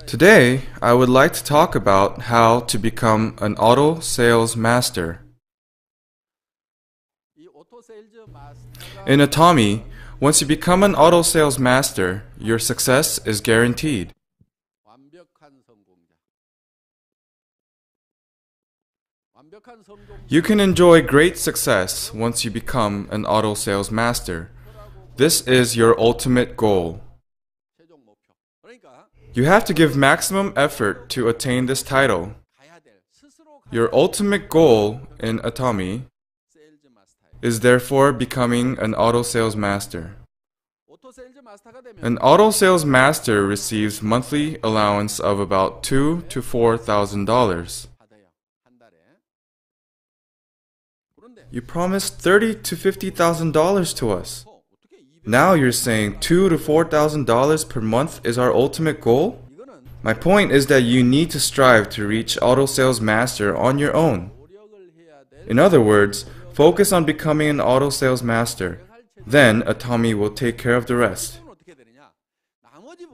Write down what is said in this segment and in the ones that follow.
Today, I would like to talk about how to become an auto sales master. In Atomy, once you become an auto sales master, your success is guaranteed. You can enjoy great success once you become an auto sales master. This is your ultimate goal. You have to give maximum effort to attain this title. Your ultimate goal in Atomy is therefore becoming an auto sales master. An auto sales master receives monthly allowance of about $2,000 to $4,000. You promised $30,000 to $50,000 to us. Now you're saying $2,000 to $4,000 per month is our ultimate goal? My point is that you need to strive to reach auto sales master on your own. In other words, focus on becoming an auto sales master. Then Atomy will take care of the rest.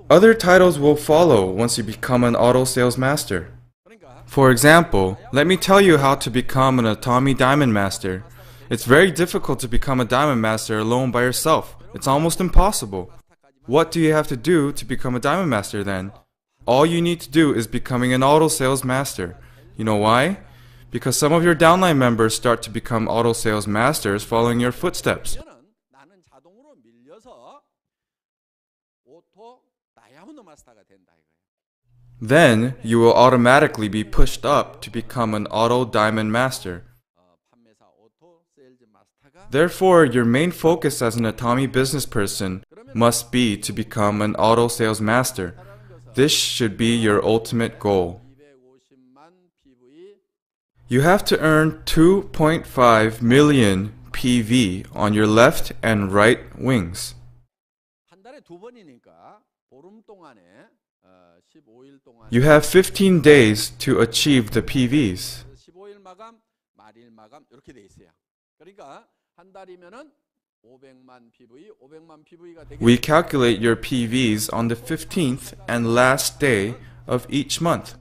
Other titles will follow once you become an auto sales master. For example, let me tell you how to become an Atomy Diamond Master. It's very difficult to become a Diamond Master alone by yourself. It's almost impossible. What do you have to do to become a Diamond Master then? All you need to do is becoming an auto sales master. You know why? Because some of your downline members start to become auto sales masters following your footsteps. Then you will automatically be pushed up to become an auto diamond master. Therefore, your main focus as an Atomy business person must be to become an auto sales master. This should be your ultimate goal. You have to earn 2.5 million PV on your left and right wings. You have 15 days to achieve the PVs. We calculate your PVs on the 15th and last day of each month.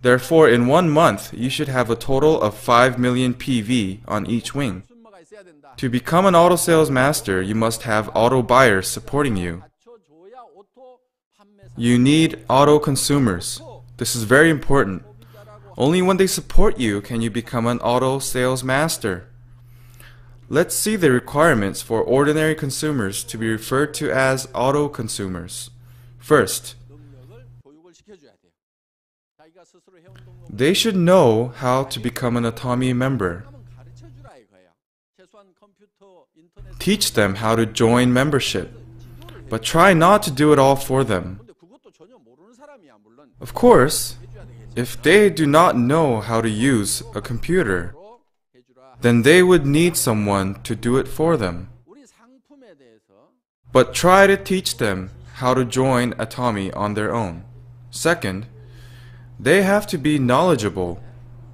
Therefore, in 1 month, you should have a total of 5 million PV on each wing. To become an auto sales master, you must have auto buyers supporting you. You need auto consumers. This is very important. Only when they support you can you become an auto sales master. Let's see the requirements for ordinary consumers to be referred to as auto consumers. First, they should know how to become an Atomy member. Teach them how to join membership, but try not to do it all for them. Of course, if they do not know how to use a computer, then they would need someone to do it for them. But try to teach them how to join Atomy on their own. Second, they have to be knowledgeable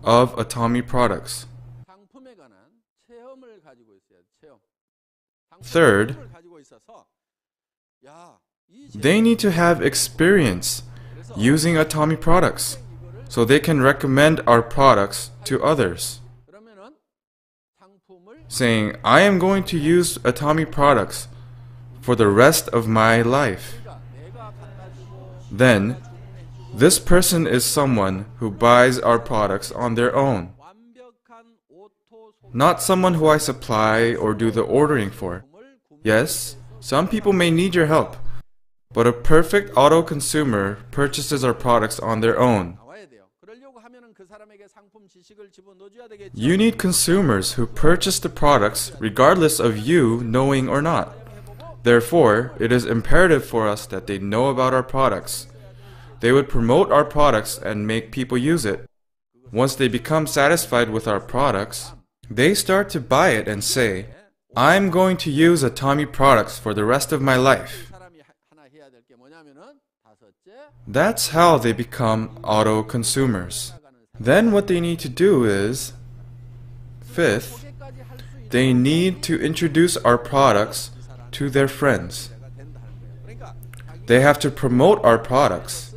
of Atomy products. Third, they need to have experience using Atomy products so they can recommend our products to others. Saying, I am going to use Atomy products for the rest of my life. Then, this person is someone who buys our products on their own. Not someone who I supply or do the ordering for. Yes, some people may need your help, but a perfect auto consumer purchases our products on their own. You need consumers who purchase the products regardless of you knowing or not. Therefore, it is imperative for us that they know about our products. They would promote our products and make people use it. Once they become satisfied with our products, they start to buy it and say, I'm going to use Atomy products for the rest of my life. That's how they become auto consumers. Then what they need to do is, fifth, they need to introduce our products to their friends. they have to promote our products.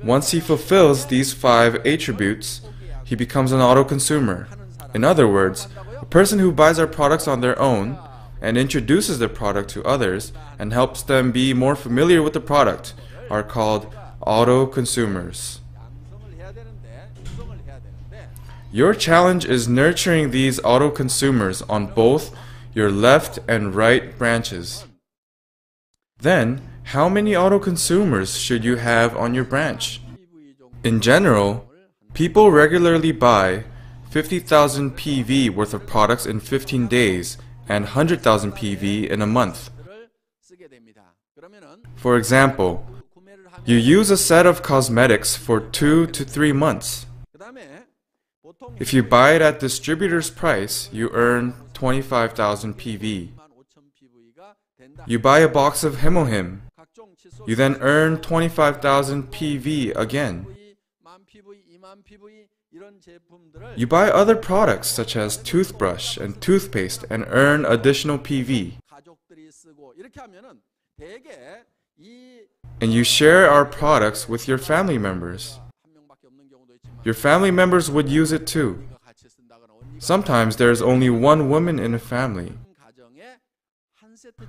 Once he fulfills these 5 attributes, he becomes an auto consumer. In other words, a person who buys our products on their own and introduces the product to others and helps them be more familiar with the product are called auto consumers. Your challenge is nurturing these auto consumers on both your left and right branches. Then, how many auto consumers should you have on your branch? In general, people regularly buy 50,000 PV worth of products in 15 days and 100,000 PV in a month. For example, you use a set of cosmetics for 2 to 3 months. If you buy it at distributor's price, you earn 25,000 PV. You buy a box of Hemohim. You then earn 25,000 PV again. You buy other products such as toothbrush and toothpaste and earn additional PV. And you share our products with your family members. Your family members would use it too. Sometimes there is only one woman in a family.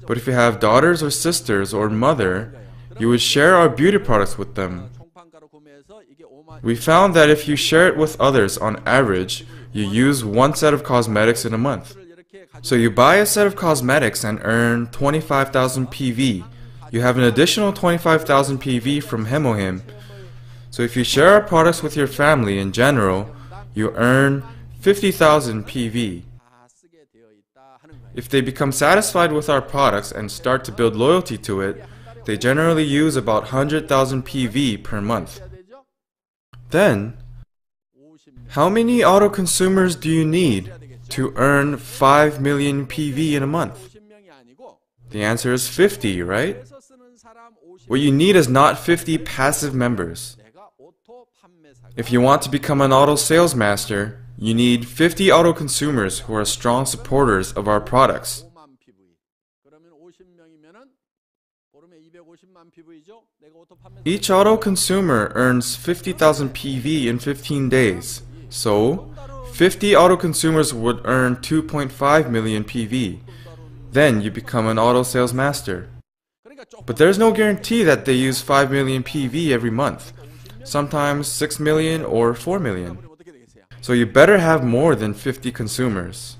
But if you have daughters or sisters or mother, you would share our beauty products with them. We found that if you share it with others, on average, you use 1 set of cosmetics in a month. So you buy a set of cosmetics and earn 25,000 PV. You have an additional 25,000 PV from Hemohim. So if you share our products with your family in general, you earn 50,000 PV. If they become satisfied with our products and start to build loyalty to it, they generally use about 100,000 PV per month. Then, how many auto consumers do you need to earn 5 million PV in a month? The answer is 50, right? What you need is not 50 passive members. If you want to become an auto sales master, you need 50 auto consumers who are strong supporters of our products. Each auto consumer earns 50,000 PV in 15 days. So, 50 auto consumers would earn 2.5 million PV. Then you become an auto sales master. But there's no guarantee that they use 5 million PV every month. Sometimes 6 million or 4 million. So you better have more than 50 consumers.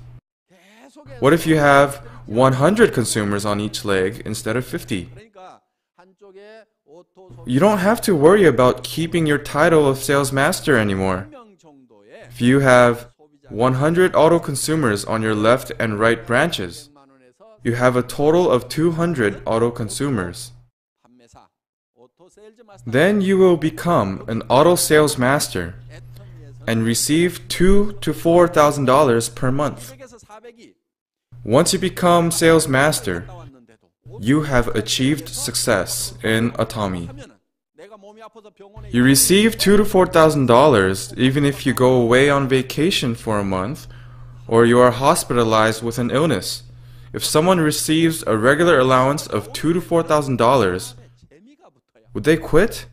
What if you have 100 consumers on each leg instead of 50? You don't have to worry about keeping your title of sales master anymore. If you have 100 auto consumers on your left and right branches, you have a total of 200 auto consumers. Then you will become an auto sales master and receive $2,000 to $4,000 per month. Once you become sales master, you have achieved success in Atomy. You receive $2,000 to $4,000 even if you go away on vacation for a month or you are hospitalized with an illness. If someone receives a regular allowance of $2,000 to $4,000, would they quit?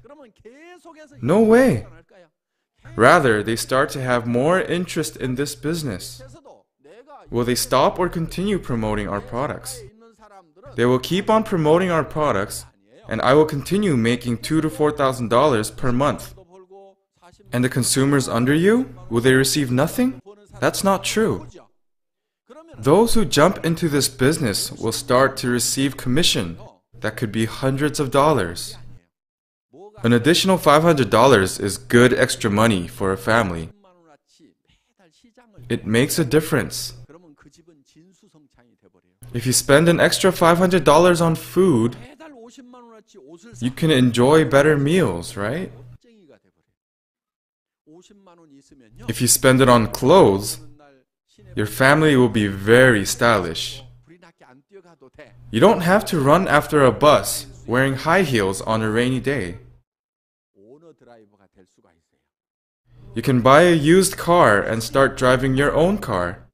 No way. Rather, they start to have more interest in this business. Will they stop or continue promoting our products? They will keep on promoting our products, and I will continue making $2,000 to $4,000 per month. And the consumers under you, will they receive nothing? That's not true. Those who jump into this business will start to receive commission that could be hundreds of dollars. An additional $500 is good extra money for a family. It makes a difference. If you spend an extra $500 on food, you can enjoy better meals, right? If you spend it on clothes, your family will be very stylish. You don't have to run after a bus wearing high heels on a rainy day. You can buy a used car and start driving your own car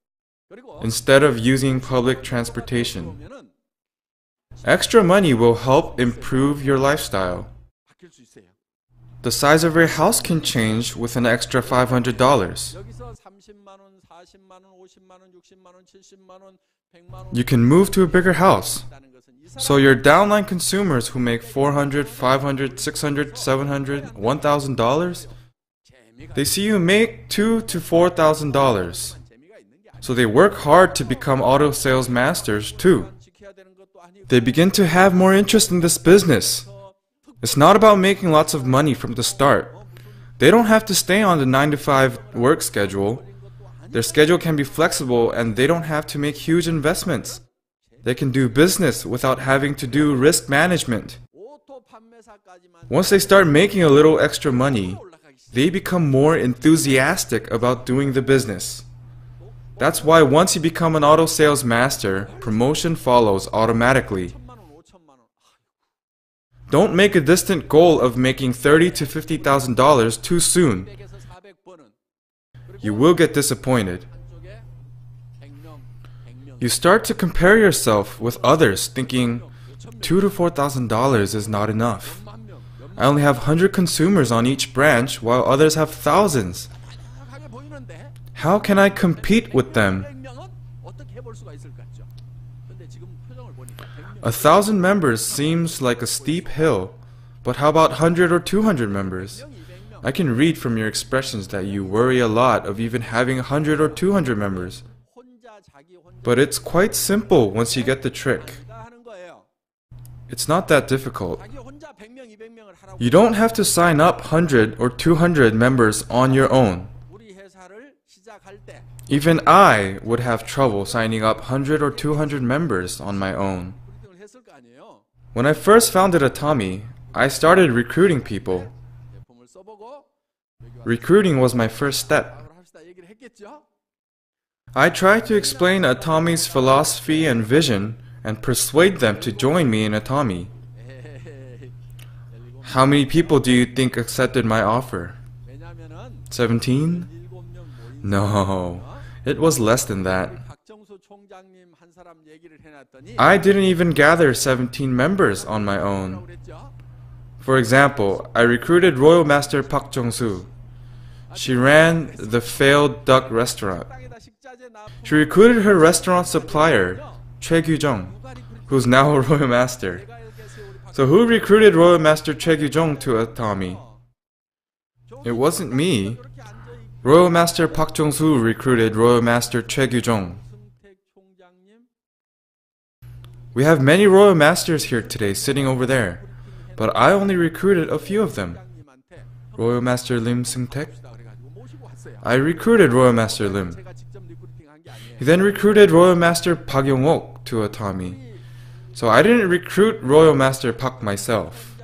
instead of using public transportation. Extra money will help improve your lifestyle. The size of your house can change with an extra $500. You can move to a bigger house. So your downline consumers who make $400, $500, $600, $700, $1,000, they see you make $2,000 to $4,000. So they work hard to become auto sales masters too. They begin to have more interest in this business. It's not about making lots of money from the start. They don't have to stay on the 9-to-5 work schedule. Their schedule can be flexible and they don't have to make huge investments. They can do business without having to do risk management. Once they start making a little extra money, they become more enthusiastic about doing the business. That's why once you become an auto sales master, promotion follows automatically. Don't make a distant goal of making $30,000 to $50,000 too soon. You will get disappointed. You start to compare yourself with others thinking, $2,000 to $4,000 is not enough. I only have 100 consumers on each branch while others have thousands. How can I compete with them? 1,000 members seems like a steep hill, but how about 100 or 200 members? I can read from your expressions that you worry a lot of even having 100 or 200 members. But it's quite simple once you get the trick. It's not that difficult. You don't have to sign up 100 or 200 members on your own. Even I would have trouble signing up 100 or 200 members on my own. When I first founded Atomy, I started recruiting people. Recruiting was my first step. I tried to explain Atomy's philosophy and vision and persuade them to join me in Atomy. How many people do you think accepted my offer? 17? No, it was less than that. I didn't even gather 17 members on my own. For example, I recruited Royal Master Park Jong-soo. She ran the failed duck restaurant. She recruited her restaurant supplier, Choi Gyu-jung, who's now a Royal Master. So who recruited Royal Master Choi Gyu-jung to Atomy? It wasn't me. Royal Master Park Jong-soo recruited Royal Master Choi Gyu-jung. We have many Royal Masters here today sitting over there, but I only recruited a few of them. Royal Master Lim Seung-taek. I recruited Royal Master Lim. He then recruited Royal Master Park Yong-ok to Atomy. So I didn't recruit Royal Master Park myself.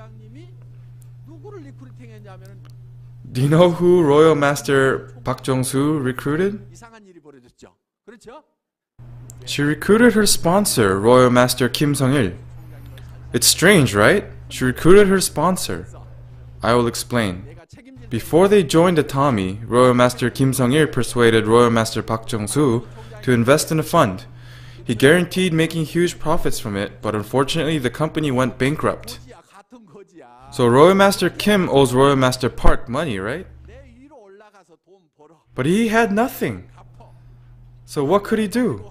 Do you know who Royal Master Park Jong-soo recruited? She recruited her sponsor, Royal Master Kim Sung-il. It's strange, right? She recruited her sponsor. I will explain. Before they joined Atomy, Royal Master Kim Sung-il persuaded Royal Master Park Jong-soo to invest in a fund. He guaranteed making huge profits from it, but unfortunately the company went bankrupt. So Royal Master Kim owes Royal Master Park money, right? But he had nothing. So what could he do?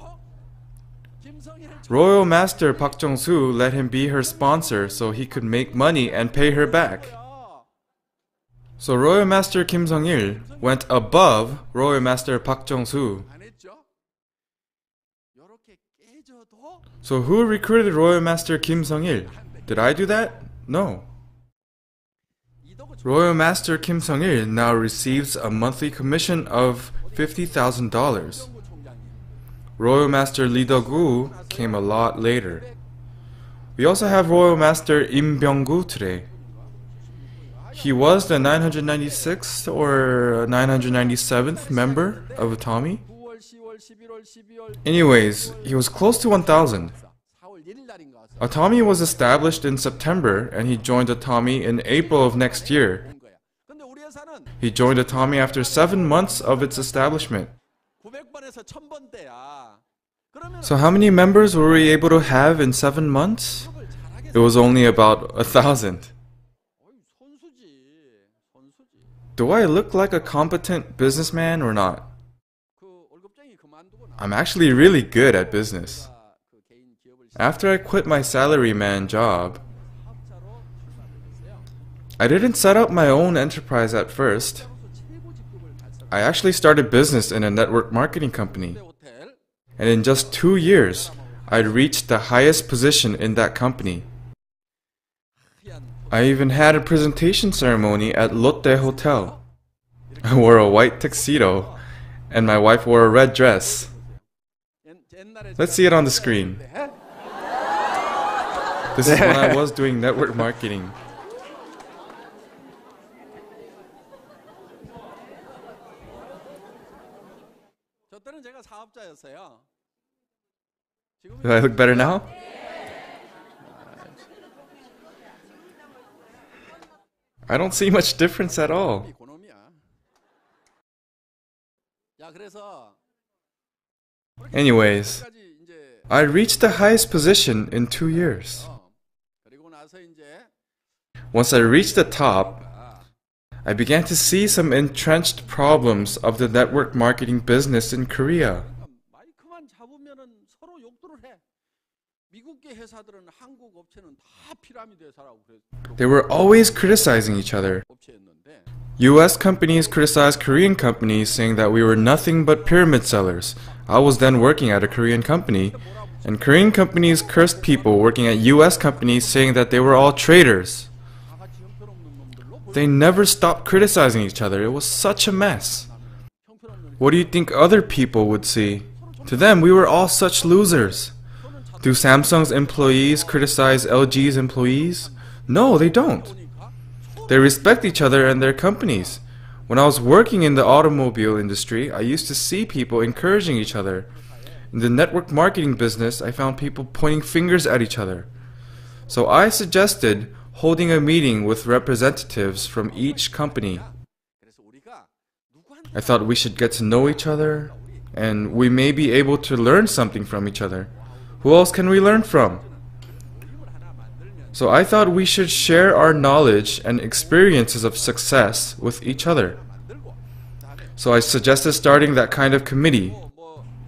Royal Master Park Jong-soo let him be her sponsor so he could make money and pay her back. So Royal Master Kim Sung-il went above Royal Master Park Jong-soo. So who recruited Royal Master Kim Sung-il? Did I do that? No. Royal Master Kim Sung-il now receives a monthly commission of $50,000. Royal Master Lee Duk-gu came a lot later. We also have Royal Master Im Byung-gu today. He was the 996th or 997th member of Atomy. Anyways, he was close to 1,000. Atomy was established in September and he joined Atomy in April of next year. He joined Atomy after 7 months of its establishment. So how many members were we able to have in 7 months? it was only about 1,000. Do I look like a competent businessman or not? I'm actually really good at business. After I quit my salaryman job, I didn't set up my own enterprise at first. I actually started business in a network marketing company. And in just 2 years, I'd reached the highest position in that company. I even had a presentation ceremony at Lotte Hotel. I wore a white tuxedo, and my wife wore a red dress. Let's see it on the screen. This is when I was doing network marketing. Do I look better now? I don't see much difference at all. Anyways, I reached the highest position in 2 years. Once I reached the top, I began to see some entrenched problems of the network marketing business in Korea. They were always criticizing each other. US companies criticized Korean companies, saying that we were nothing but pyramid sellers. I was then working at a Korean company, and Korean companies cursed people working at US companies, saying that they were all traitors. They never stopped criticizing each other. It was such a mess. What do you think other people would see? To them, we were all such losers. Do Samsung's employees criticize LG's employees? No, they don't. They respect each other and their companies. When I was working in the automobile industry, I used to see people encouraging each other. In the network marketing business, I found people pointing fingers at each other. So I suggested holding a meeting with representatives from each company. I thought we should get to know each other, and we may be able to learn something from each other. Who else can we learn from? So I thought we should share our knowledge and experiences of success with each other. So I suggested starting that kind of committee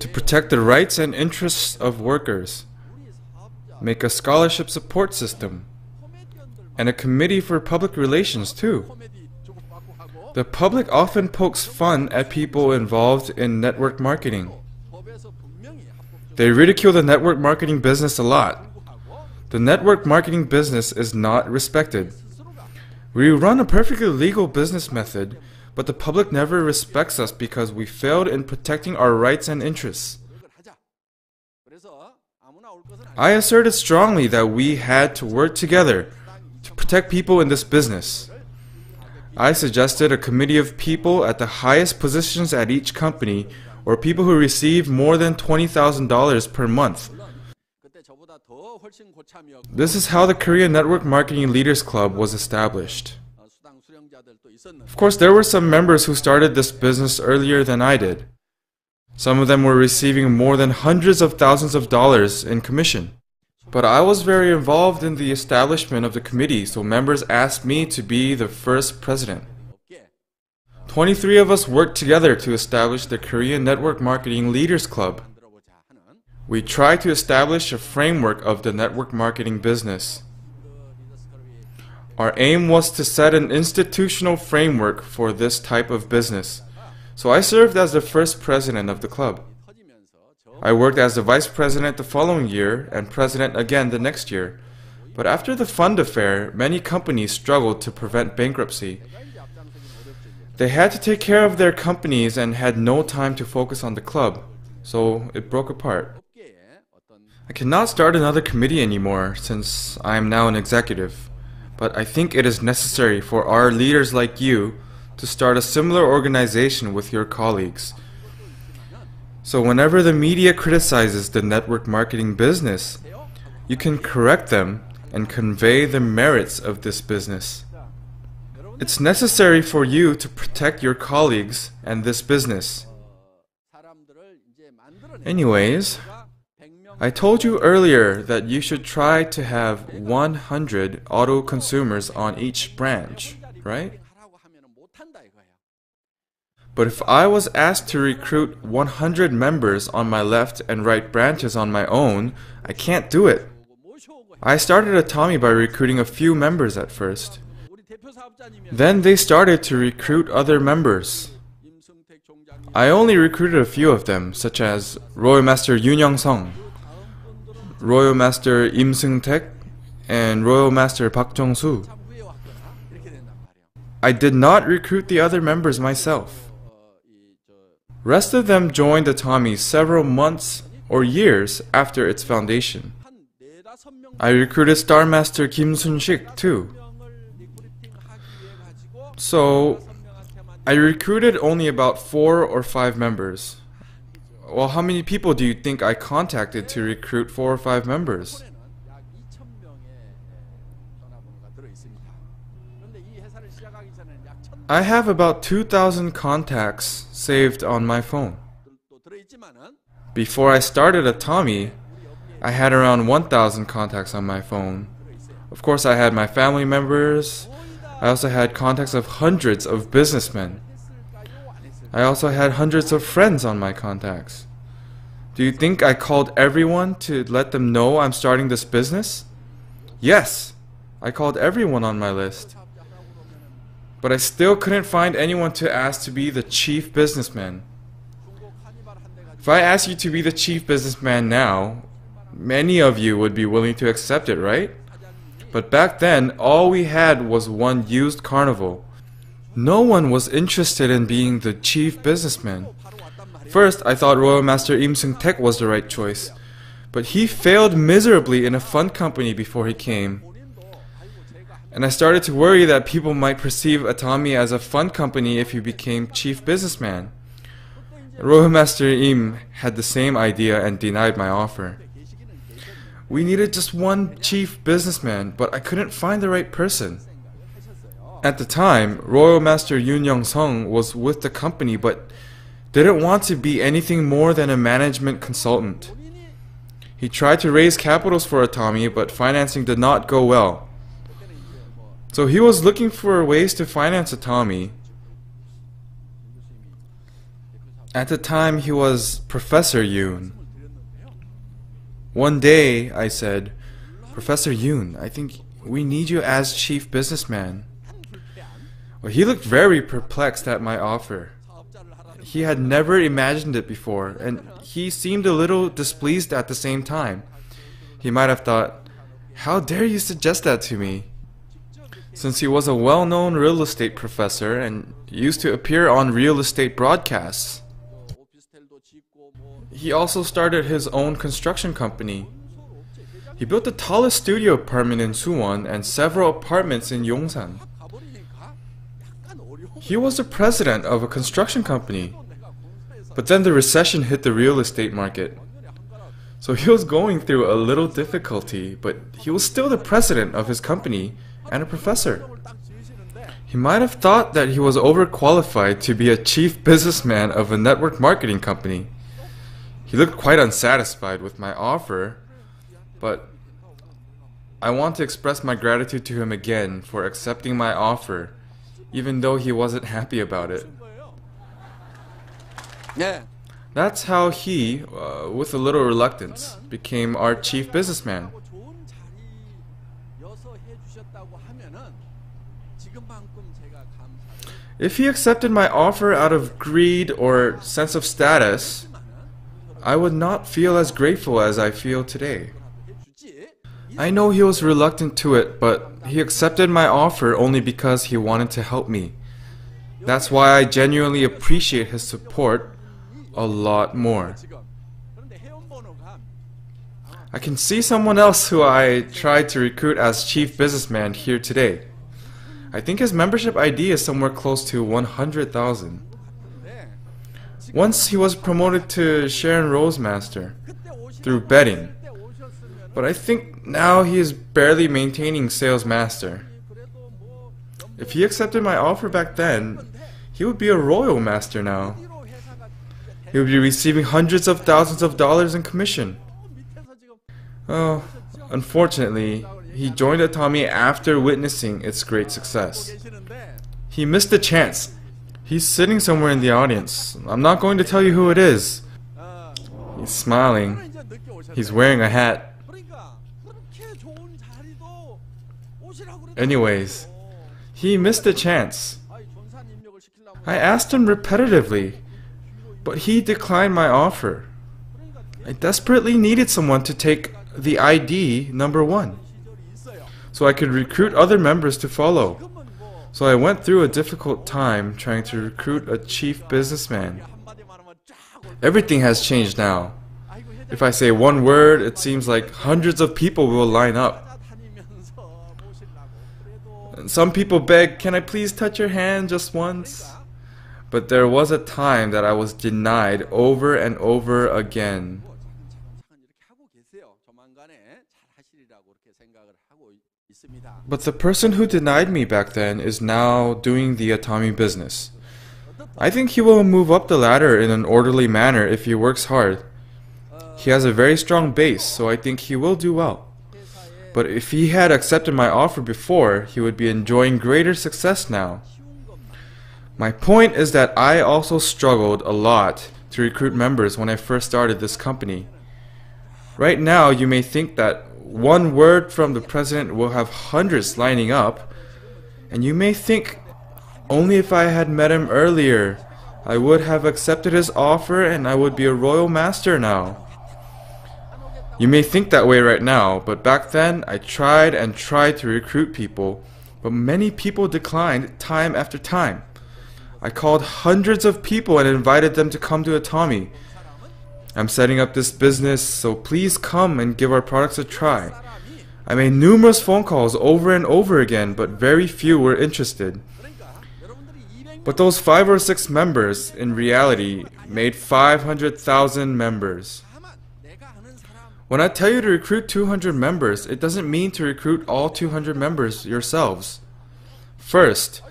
to protect the rights and interests of workers, make a scholarship support system, and a committee for public relations too. The public often pokes fun at people involved in network marketing. They ridicule the network marketing business a lot. The network marketing business is not respected. We run a perfectly legal business method, but the public never respects us because we failed in protecting our rights and interests. I asserted strongly that we had to work together to protect people in this business. I suggested a committee of people at the highest positions at each company, or people who receive more than $20,000 per month. This is how the Korean Network Marketing Leaders Club was established. Of course, there were some members who started this business earlier than I did. Some of them were receiving more than hundreds of thousands of dollars in commission. But I was very involved in the establishment of the committee, so members asked me to be the first president. 23 of us worked together to establish the Korean Network Marketing Leaders Club. We tried to establish a framework of the network marketing business. Our aim was to set an institutional framework for this type of business. So I served as the first president of the club. I worked as the vice president the following year and president again the next year. But after the fund affair, many companies struggled to prevent bankruptcy. They had to take care of their companies and had no time to focus on the club, so it broke apart. I cannot start another committee anymore since I am now an executive, but I think it is necessary for our leaders like you to start a similar organization with your colleagues. So whenever the media criticizes the network marketing business, you can correct them and convey the merits of this business. It's necessary for you to protect your colleagues and this business. Anyways, I told you earlier that you should try to have 100 auto consumers on each branch, right? But if I was asked to recruit 100 members on my left and right branches on my own, I can't do it. I started Atomy by recruiting a few members at first. Then they started to recruit other members. I only recruited a few of them, such as Royal Master Yoon Young-sung, Royal Master Im Seung-taek, and Royal Master Park Jong-soo. I did not recruit the other members myself. Rest of them joined Atomy several months or years after its foundation. I recruited Star Master Kim Sun-sik too. So, I recruited only about 4 or 5 members. Well, how many people do you think I contacted to recruit 4 or 5 members? I have about 2,000 contacts saved on my phone. Before I started Atomy, I had around 1,000 contacts on my phone. Of course, I had my family members. I also had contacts of hundreds of businessmen. I also had hundreds of friends on my contacts. Do you think I called everyone to let them know I'm starting this business? Yes, I called everyone on my list. But I still couldn't find anyone to ask to be the chief businessman. If I asked you to be the chief businessman now, many of you would be willing to accept it, right? But back then, all we had was one used carnival. No one was interested in being the chief businessman. First, I thought Royal Master Im Seung-taek was the right choice, but he failed miserably in a fund company before he came. And I started to worry that people might perceive Atomy as a fund company if he became chief businessman. Royal Master Im had the same idea and denied my offer. We needed just one chief businessman, but I couldn't find the right person. At the time, Royal Master Yoon Young-sung was with the company but didn't want to be anything more than a management consultant. He tried to raise capitals for Atomy, but financing did not go well. So he was looking for ways to finance Atomy. At the time, he was Professor Yoon. One day, I said, "Professor Yoon, I think we need you as chief businessman." Well, he looked very perplexed at my offer. He had never imagined it before, and he seemed a little displeased at the same time. He might have thought, "How dare you suggest that to me?" Since he was a well-known real estate professor and used to appear on real estate broadcasts. He also started his own construction company. He built the tallest studio apartment in Suwon and several apartments in Yongsan. He was the president of a construction company. But then the recession hit the real estate market. So he was going through a little difficulty, but he was still the president of his company and a professor. He might have thought that he was overqualified to be a chief businessman of a network marketing company. He looked quite unsatisfied with my offer, but I want to express my gratitude to him again for accepting my offer, even though he wasn't happy about it. That's how he, with a little reluctance, became our chief businessman. If he accepted my offer out of greed or sense of status, I would not feel as grateful as I feel today. I know he was reluctant to it, but he accepted my offer only because he wanted to help me. That's why I genuinely appreciate his support a lot more. I can see someone else who I tried to recruit as chief businessman here today. I think his membership ID is somewhere close to 100,000. Once he was promoted to Sharon Rose Master through betting, but I think now he is barely maintaining Sales Master. If he accepted my offer back then, he would be a Royal Master now. He would be receiving hundreds of thousands of dollars in commission. Oh, unfortunately, he joined Atomy after witnessing its great success. He missed the chance. He's sitting somewhere in the audience. I'm not going to tell you who it is. He's smiling. He's wearing a hat. Anyways, he missed the chance. I asked him repetitively, but he declined my offer. I desperately needed someone to take the ID number 1, so I could recruit other members to follow. So I went through a difficult time trying to recruit a chief businessman. Everything has changed now. If I say one word, it seems like hundreds of people will line up. And some people beg, "Can I please touch your hand just once?" But there was a time that I was denied over and over again. But the person who denied me back then is now doing the Atomy business. I think he will move up the ladder in an orderly manner if he works hard. He has a very strong base, so I think he will do well. But if he had accepted my offer before, he would be enjoying greater success now. My point is that I also struggled a lot to recruit members when I first started this company. Right now, you may think that one word from the president will have hundreds lining up, and you may think, only if I had met him earlier, I would have accepted his offer and I would be a royal master now. You may think that way right now, but back then I tried and tried to recruit people, but many people declined time after time. I called hundreds of people and invited them to come to Atomy. I'm setting up this business, so please come and give our products a try. I made numerous phone calls over and over again, but very few were interested. But those 5 or 6 members, in reality, made 500,000 members. When I tell you to recruit 200 members, it doesn't mean to recruit all 200 members yourselves. First,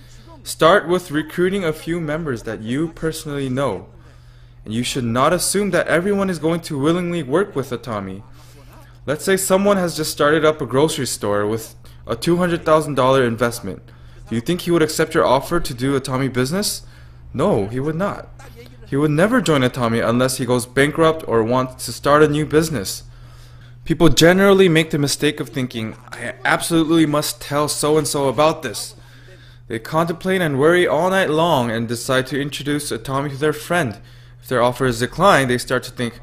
start with recruiting a few members that you personally know. And you should not assume that everyone is going to willingly work with Atomy. Let's say someone has just started up a grocery store with a $200,000 investment. Do you think he would accept your offer to do Atomy business? No, he would not. He would never join Atomy unless he goes bankrupt or wants to start a new business. People generally make the mistake of thinking, I absolutely must tell so-and-so about this. They contemplate and worry all night long and decide to introduce Atomy to their friend. If their offer is declined, they start to think,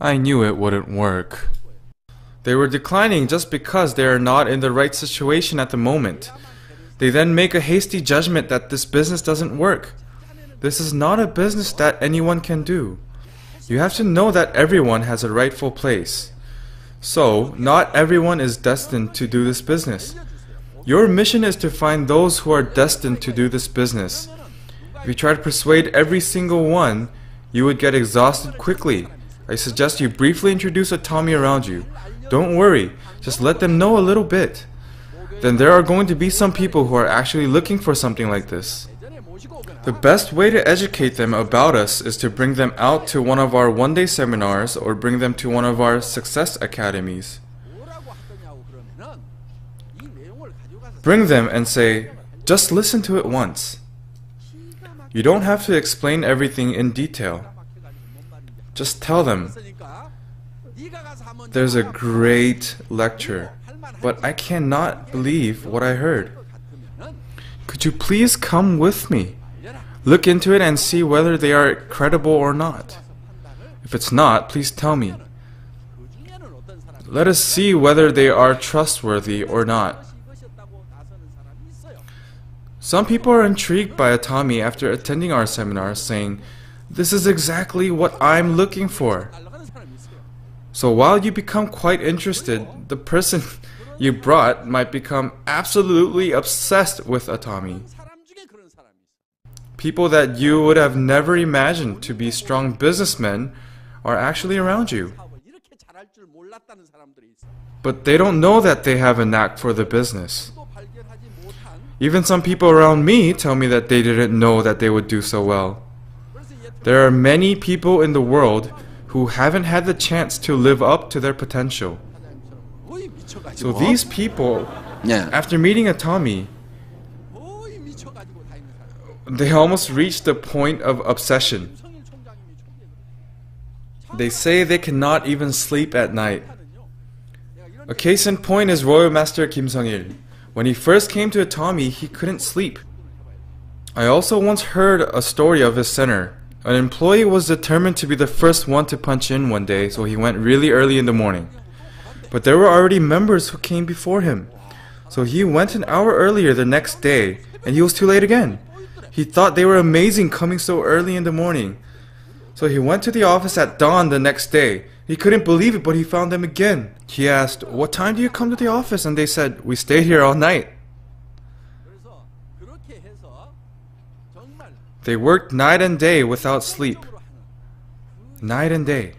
I knew it wouldn't work. They were declining just because they are not in the right situation at the moment. They then make a hasty judgment that this business doesn't work. This is not a business that anyone can do. You have to know that everyone has a rightful place. So, not everyone is destined to do this business. Your mission is to find those who are destined to do this business. If you try to persuade every single one, you would get exhausted quickly. I suggest you briefly introduce Atomy around you. Don't worry, just let them know a little bit. Then there are going to be some people who are actually looking for something like this. The best way to educate them about us is to bring them out to one of our one-day seminars or bring them to one of our success academies. Bring them and say, just listen to it once. You don't have to explain everything in detail. Just tell them, there's a great lecture, but I cannot believe what I heard. Could you please come with me? Look into it and see whether they are credible or not. If it's not, please tell me. Let us see whether they are trustworthy or not. Some people are intrigued by Atomy after attending our seminars, saying, this is exactly what I'm looking for. So while you become quite interested, the person you brought might become absolutely obsessed with Atomy. People that you would have never imagined to be strong businessmen are actually around you. But they don't know that they have a knack for the business. Even some people around me tell me that they didn't know that they would do so well. There are many people in the world who haven't had the chance to live up to their potential. So these people, 예. after meeting Atomy, they almost reached the point of obsession. They say they cannot even sleep at night. A case in point is Royal Master Kim Sung-il. When he first came to Atomy, he couldn't sleep. I also once heard a story of his center. An employee was determined to be the first one to punch in one day, so he went really early in the morning. But there were already members who came before him. So he went an hour earlier the next day, and he was too late again. He thought they were amazing coming so early in the morning. So he went to the office at dawn the next day. He couldn't believe it, but he found them again. He asked, "What time do you come to the office?" And they said, "We stayed here all night." They worked night and day without sleep. Night and day.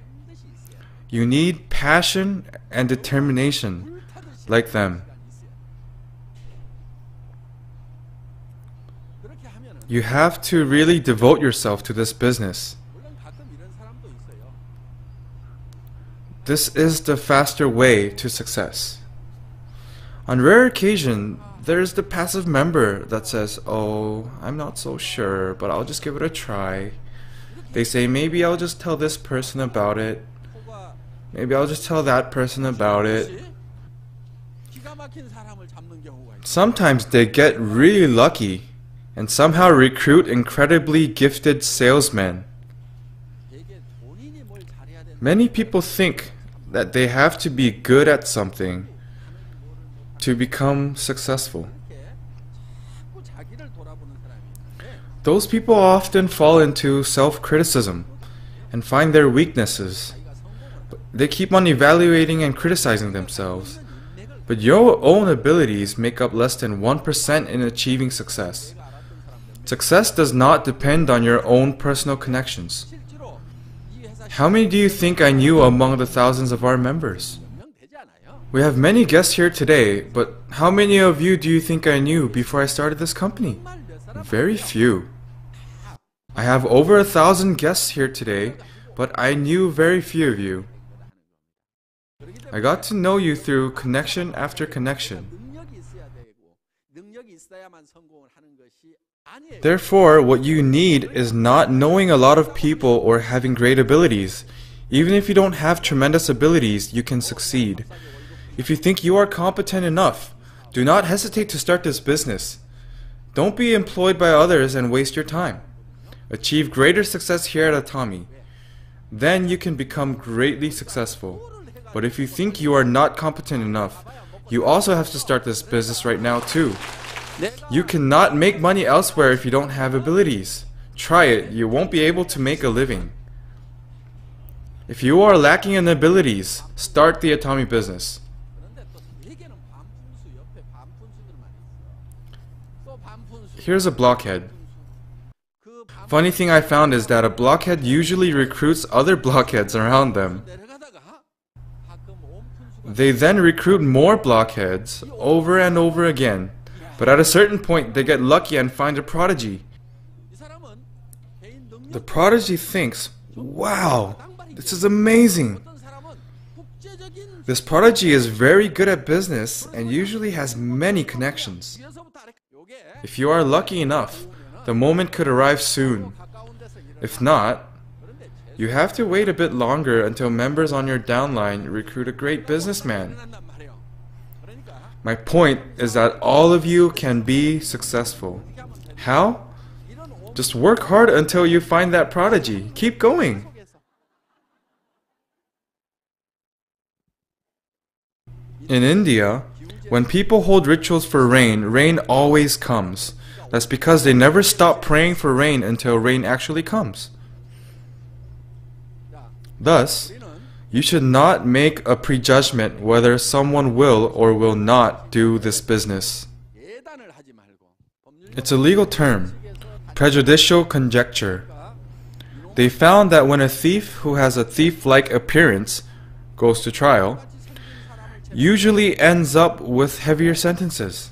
You need passion and determination like them. You have to really devote yourself to this business. This is the faster way to success. On rare occasion, there's the passive member that says, "Oh, I'm not so sure, but I'll just give it a try." They say, "Maybe I'll just tell this person about it. Maybe I'll just tell that person about it." Sometimes they get really lucky and somehow recruit incredibly gifted salesmen. Many people think that they have to be good at something to become successful. Those people often fall into self-criticism and find their weaknesses. They keep on evaluating and criticizing themselves. But your own abilities make up less than 1% in achieving success. Success does not depend on your own personal connections. How many do you think I knew among the thousands of our members? We have many guests here today, but how many of you do you think I knew before I started this company? Very few. I have over 1,000 guests here today, but I knew very few of you. I got to know you through connection after connection. Therefore, what you need is not knowing a lot of people or having great abilities. Even if you don't have tremendous abilities, you can succeed. If you think you are competent enough, do not hesitate to start this business. Don't be employed by others and waste your time. Achieve greater success here at Atomy. Then you can become greatly successful. But if you think you are not competent enough, you also have to start this business right now too. You cannot make money elsewhere if you don't have abilities. Try it, you won't be able to make a living. If you are lacking in abilities, start the Atomy business. Here's a blockhead. Funny thing I found is that a blockhead usually recruits other blockheads around them. They then recruit more blockheads over and over again. But at a certain point, they get lucky and find a prodigy. The prodigy thinks, "Wow, this is amazing." This prodigy is very good at business and usually has many connections. If you are lucky enough, the moment could arrive soon. If not, you have to wait a bit longer until members on your downline recruit a great businessman. My point is that all of you can be successful. How? Just work hard until you find that prodigy. Keep going. In India, when people hold rituals for rain, rain always comes. That's because they never stop praying for rain until rain actually comes. Thus, you should not make a prejudgment whether someone will or will not do this business. It's a legal term, prejudicial conjecture. They found that when a thief who has a thief-like appearance goes to trial, usually ends up with heavier sentences.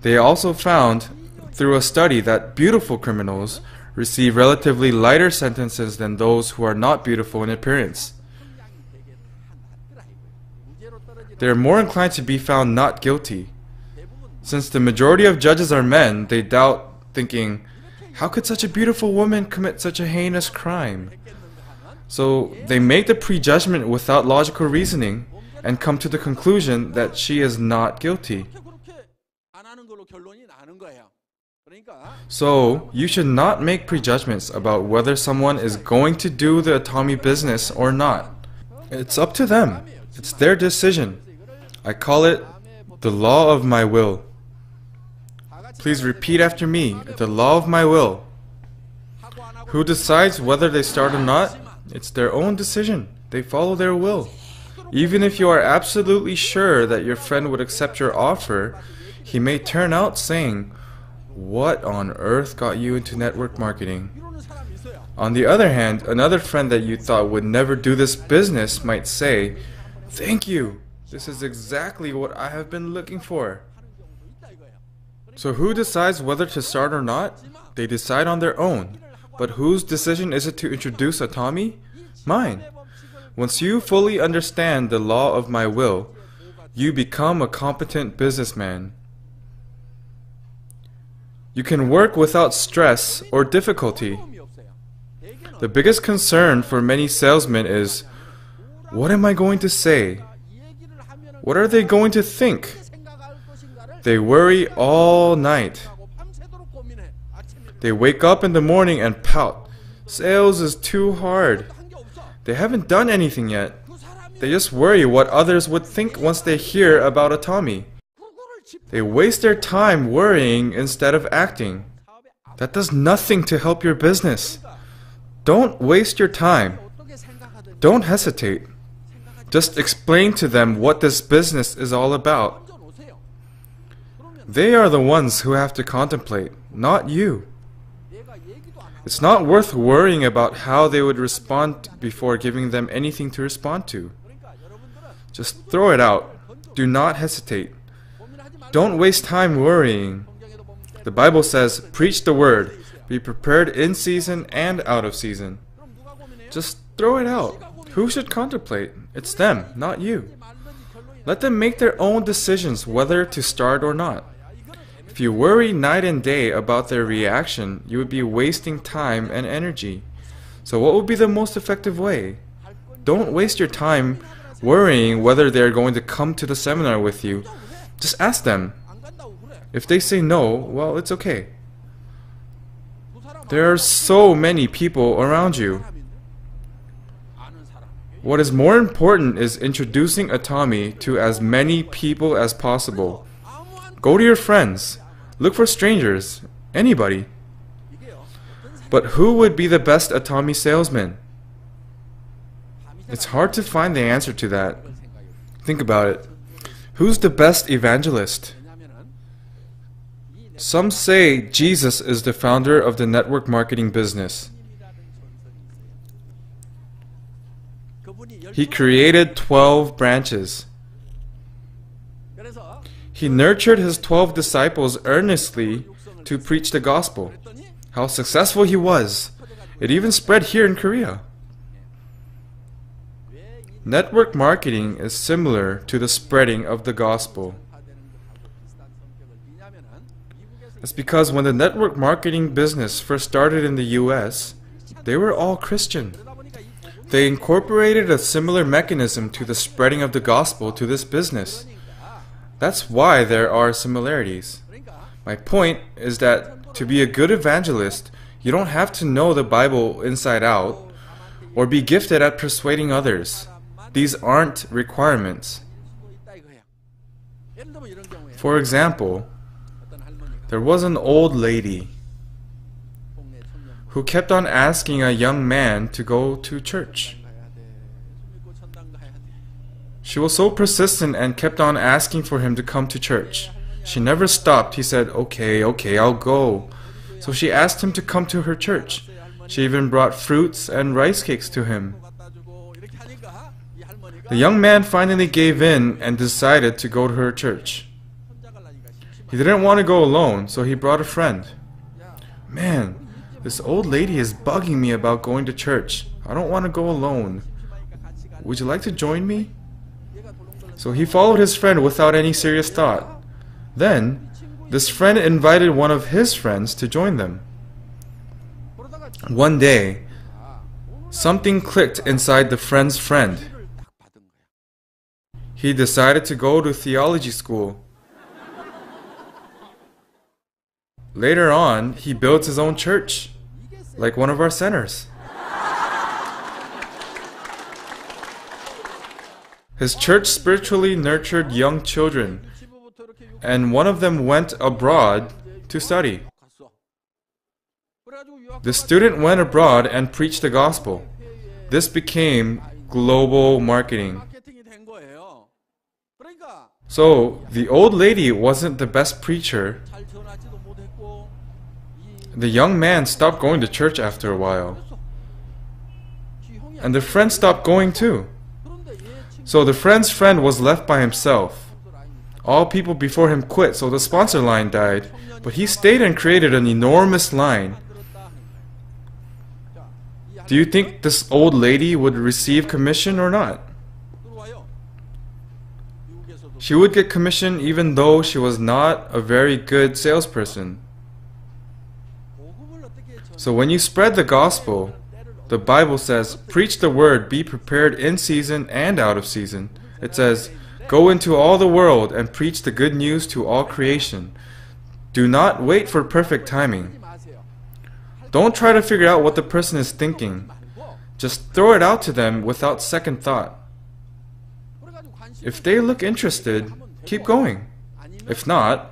They also found through a study that beautiful criminals receive relatively lighter sentences than those who are not beautiful in appearance. they are more inclined to be found not guilty. Since the majority of judges are men, they doubt, thinking, how could such a beautiful woman commit such a heinous crime? So they make the prejudgment without logical reasoning and come to the conclusion that she is not guilty. So, you should not make prejudgments about whether someone is going to do the Atomy business or not. It's up to them. It's their decision. I call it the law of my will. Please repeat after me, the law of my will. Who decides whether they start or not? It's their own decision. They follow their will. Even if you are absolutely sure that your friend would accept your offer, he may turn out saying, "What on earth got you into network marketing?" On the other hand, another friend that you thought would never do this business might say, "Thank you. This is exactly what I have been looking for." So who decides whether to start or not? They decide on their own. But whose decision is it to introduce Atomy? Mine. Once you fully understand the law of my will, you become a competent businessman. You can work without stress or difficulty. The biggest concern for many salesmen is, what am I going to say? What are they going to think? They worry all night. They wake up in the morning and pout. Sales is too hard. They haven't done anything yet. They just worry what others would think once they hear about Atomy. They waste their time worrying instead of acting. That does nothing to help your business. Don't waste your time. Don't hesitate. Just explain to them what this business is all about. They are the ones who have to contemplate, not you. It's not worth worrying about how they would respond before giving them anything to respond to. Just throw it out. Do not hesitate. Don't waste time worrying. The Bible says, preach the word, be prepared in season and out of season. Just throw it out. Who should contemplate? It's them, not you. Let them make their own decisions whether to start or not. If you worry night and day about their reaction, you would be wasting time and energy. So what would be the most effective way? Don't waste your time worrying whether they are going to come to the seminar with you. Just ask them. If they say no, well, it's okay. There are so many people around you. What is more important is introducing Atomy to as many people as possible. Go to your friends. Look for strangers. Anybody. But who would be the best Atomy salesman? It's hard to find the answer to that. Think about it. Who's the best evangelist? Some say Jesus is the founder of the network marketing business. He created 12 branches. He nurtured his 12 disciples earnestly to preach the gospel. How successful he was! It even spread here in Korea. Network marketing is similar to the spreading of the gospel. It's because when the network marketing business first started in the US, they were all Christian. They incorporated a similar mechanism to the spreading of the gospel to this business. That's why there are similarities. My point is that to be a good evangelist, you don't have to know the Bible inside out or be gifted at persuading others. These aren't requirements. For example, there was an old lady who kept on asking a young man to go to church. She was so persistent and kept on asking for him to come to church. She never stopped. He said, okay, I'll go. So she asked him to come to her church. She even brought fruits and rice cakes to him. The young man finally gave in and decided to go to her church. He didn't want to go alone, so he brought a friend. Man, this old lady is bugging me about going to church. I don't want to go alone. Would you like to join me? So he followed his friend without any serious thought. Then, this friend invited one of his friends to join them. One day, something clicked inside the friend's friend. He decided to go to theology school. Later on, he built his own church, like one of our centers. His church spiritually nurtured young children, and one of them went abroad to study. The student went abroad and preached the gospel. This became global marketing. So, the old lady wasn't the best preacher. The young man stopped going to church after a while. And the friend stopped going too. So the friend's friend was left by himself. All people before him quit, so the sponsor line died. But he stayed and created an enormous line. Do you think this old lady would receive commission or not? She would get commission even though she was not a very good salesperson. So when you spread the gospel, the Bible says, preach the word, be prepared in season and out of season. It says, go into all the world and preach the good news to all creation. Do not wait for perfect timing. Don't try to figure out what the person is thinking. Just throw it out to them without second thought. If they look interested, keep going. If not,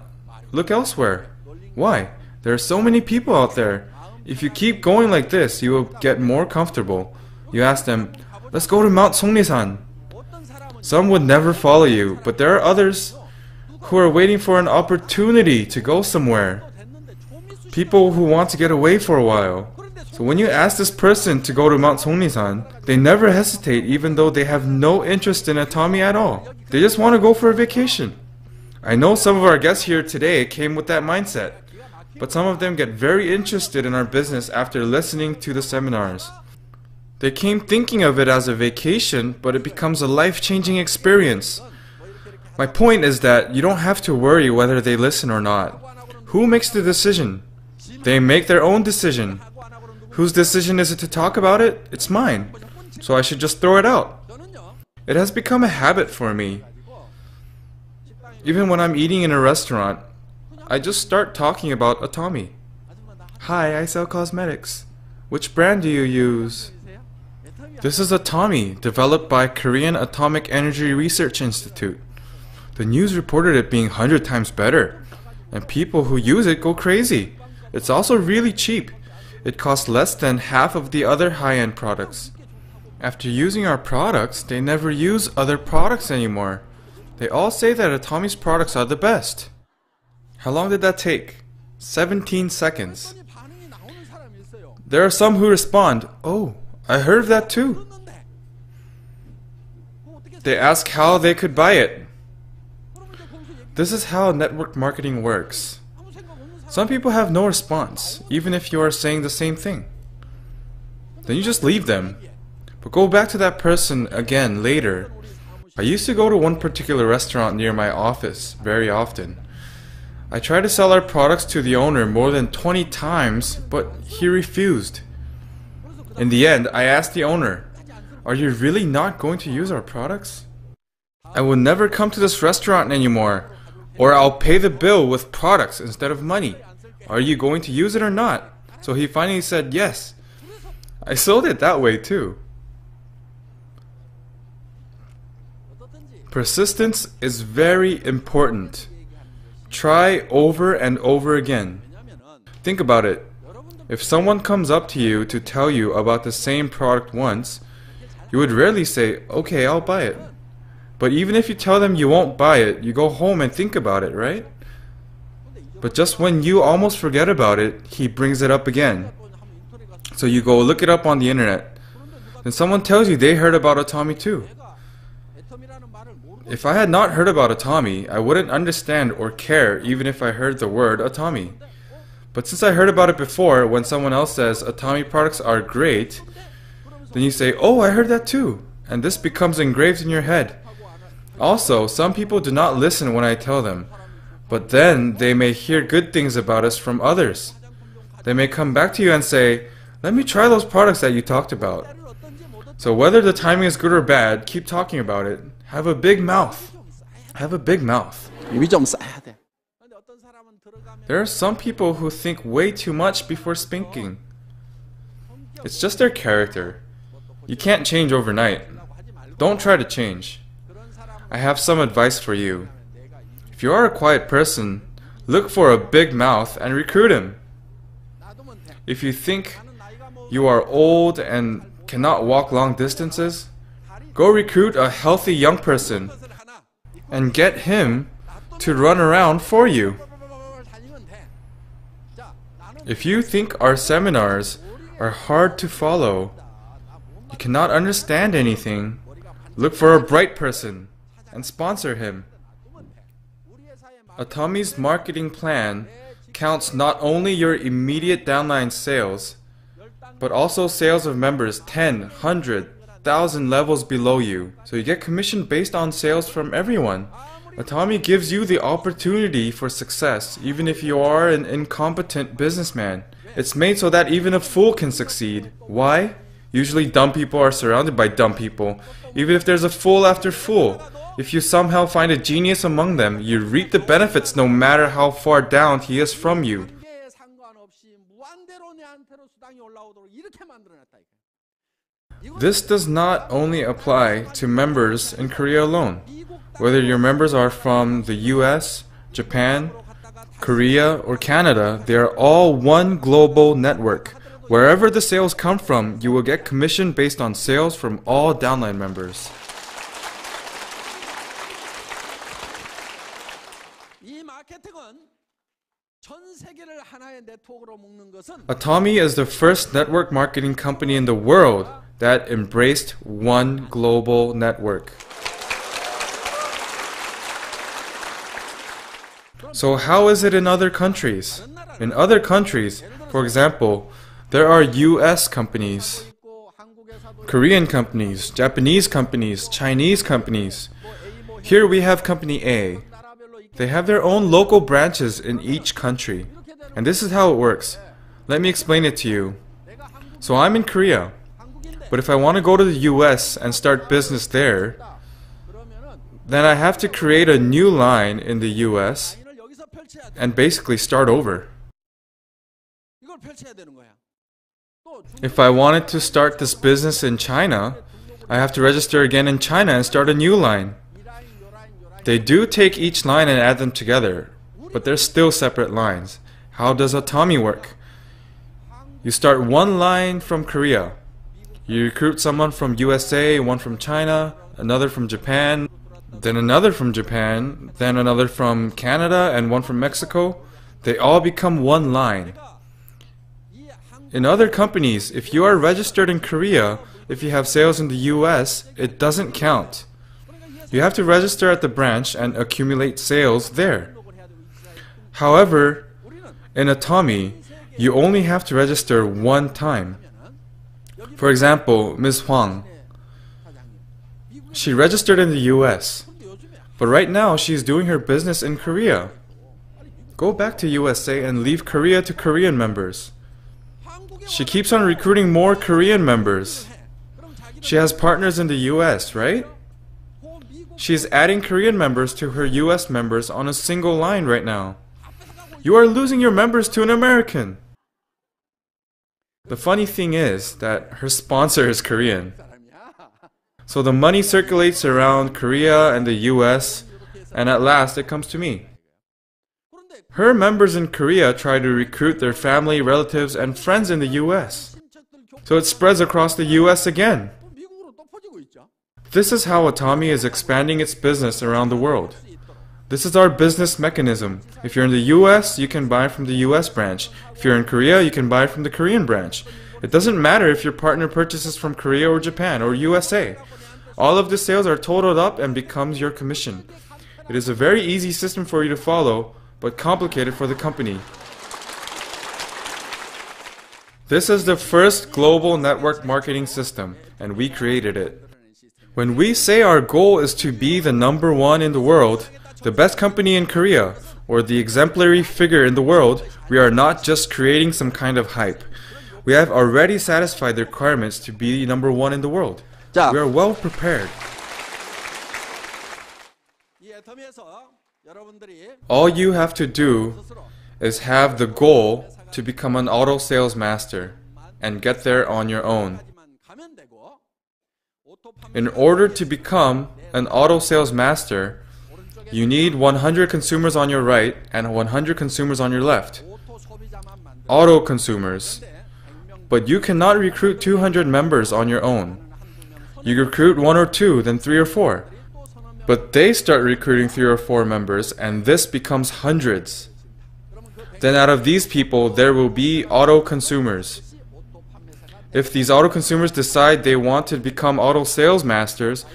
look elsewhere. Why? There are so many people out there. If you keep going like this, you will get more comfortable. You ask them, let's go to Mount Songrisan. Some would never follow you, but there are others who are waiting for an opportunity to go somewhere. People who want to get away for a while. So when you ask this person to go to Mount Songrisan, they never hesitate even though they have no interest in Atomy at all. They just want to go for a vacation. I know some of our guests here today came with that mindset. But some of them get very interested in our business after listening to the seminars. They came thinking of it as a vacation, but it becomes a life-changing experience. My point is that you don't have to worry whether they listen or not. Who makes the decision? They make their own decision. Whose decision is it to talk about it? It's mine. So I should just throw it out. It has become a habit for me. Even when I'm eating in a restaurant, I just start talking about Atomy. Hi, I sell cosmetics. Which brand do you use? This is Atomy, developed by Korean Atomic Energy Research Institute. The news reported it being 100 times better, and people who use it go crazy. It's also really cheap. It costs less than half of the other high-end products. After using our products, they never use other products anymore. They all say that Atomy's products are the best. How long did that take? 17 seconds. There are some who respond, oh, I heard of that too. They ask how they could buy it. This is how network marketing works. Some people have no response, even if you are saying the same thing. Then you just leave them. But go back to that person again later. I used to go to one particular restaurant near my office very often. I tried to sell our products to the owner more than 20 times, but he refused. In the end, I asked the owner, are you really not going to use our products? I will never come to this restaurant anymore, or I'll pay the bill with products instead of money. Are you going to use it or not? So he finally said yes. I sold it that way too. Persistence is very important. Try over and over again. Think about it. If someone comes up to you to tell you about the same product once, you would rarely say, okay, I'll buy it. But even if you tell them you won't buy it, you go home and think about it, right? But just when you almost forget about it, he brings it up again. So you go look it up on the internet. Then someone tells you they heard about Atomy too. If I had not heard about Atomy, I wouldn't understand or care even if I heard the word Atomy. But since I heard about it before, when someone else says Atomy products are great, then you say, oh, I heard that too. And this becomes engraved in your head. Also, some people do not listen when I tell them, but then they may hear good things about us from others. They may come back to you and say, "Let me try those products that you talked about." So whether the timing is good or bad, keep talking about it. Have a big mouth. Have a big mouth. 입이 좀 싸야 돼. There are some people who think way too much before speaking. It's just their character. You can't change overnight. Don't try to change. I have some advice for you. If you are a quiet person, look for a big mouth and recruit him. If you think you are old and cannot walk long distances, go recruit a healthy young person and get him to run around for you. If you think our seminars are hard to follow, you cannot understand anything, look for a bright person and sponsor him. Atomy's marketing plan counts not only your immediate downline sales, but also sales of members 10, 100, 1,000 levels below you. So you get commission based on sales from everyone. Atomy gives you the opportunity for success, even if you are an incompetent businessman. It's made so that even a fool can succeed. Why? Usually dumb people are surrounded by dumb people. Even if there's a fool after fool, if you somehow find a genius among them, you reap the benefits no matter how far down he is from you. This does not only apply to members in Korea alone. Whether your members are from the US, Japan, Korea, or Canada, they are all one global network. Wherever the sales come from, you will get commission based on sales from all downline members. Atomy is the first network marketing company in the world that embraced one global network. So how is it in other countries? In other countries, for example, there are US companies, Korean companies, Japanese companies, Chinese companies. Here we have Company A. They have their own local branches in each country. And this is how it works. Let me explain it to you. So I'm in Korea. But if I want to go to the US and start business there, then I have to create a new line in the US and basically start over. If I wanted to start this business in China, I have to register again in China and start a new line. They do take each line and add them together, but they're still separate lines. How does Atomy work? You start one line from Korea. You recruit someone from USA, one from China, another from Japan, then another from Japan, then another from Canada, and one from Mexico. They all become one line. In other companies, if you are registered in Korea, if you have sales in the US, it doesn't count. You have to register at the branch and accumulate sales there. However, in Atomy, you only have to register one time. For example, Ms. Huang. She registered in the US, but right now she's doing her business in Korea. Go back to USA and leave Korea to Korean members. She keeps on recruiting more Korean members. She has partners in the US, right? She's adding Korean members to her US members on a single line right now. You are losing your members to an American. The funny thing is that her sponsor is Korean. So the money circulates around Korea and the US, and at last it comes to me. Her members in Korea try to recruit their family, relatives, and friends in the US. So it spreads across the US again. This is how Atomy is expanding its business around the world. This is our business mechanism. If you're in the US, you can buy from the US branch. If you're in Korea, you can buy from the Korean branch. It doesn't matter if your partner purchases from Korea or Japan or USA. All of the sales are totaled up and becomes your commission. It is a very easy system for you to follow, but complicated for the company. This is the first global network marketing system, and we created it. When we say our goal is to be the number one in the world, the best company in Korea, or the exemplary figure in the world, we are not just creating some kind of hype. We have already satisfied the requirements to be number one in the world. We are well prepared. All you have to do is have the goal to become an auto sales master and get there on your own. In order to become an auto sales master, you need 100 consumers on your right and 100 consumers on your left. Auto consumers. But you cannot recruit 200 members on your own. You recruit 1 or 2, then 3 or 4. But they start recruiting 3 or 4 members, and this becomes hundreds. Then out of these people, there will be auto consumers. If these auto consumers decide they want to become auto sales masters,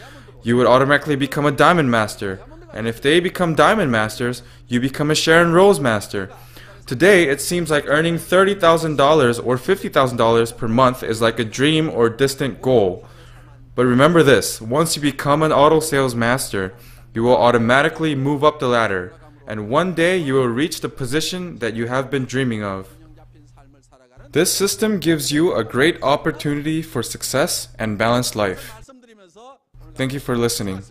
you would automatically become a diamond master. And if they become diamond masters, you become a Sharon Rose master. Today, it seems like earning $30,000 or $50,000 per month is like a dream or distant goal. But remember this, once you become an auto sales master, you will automatically move up the ladder, and one day you will reach the position that you have been dreaming of. This system gives you a great opportunity for success and balanced life. Thank you for listening.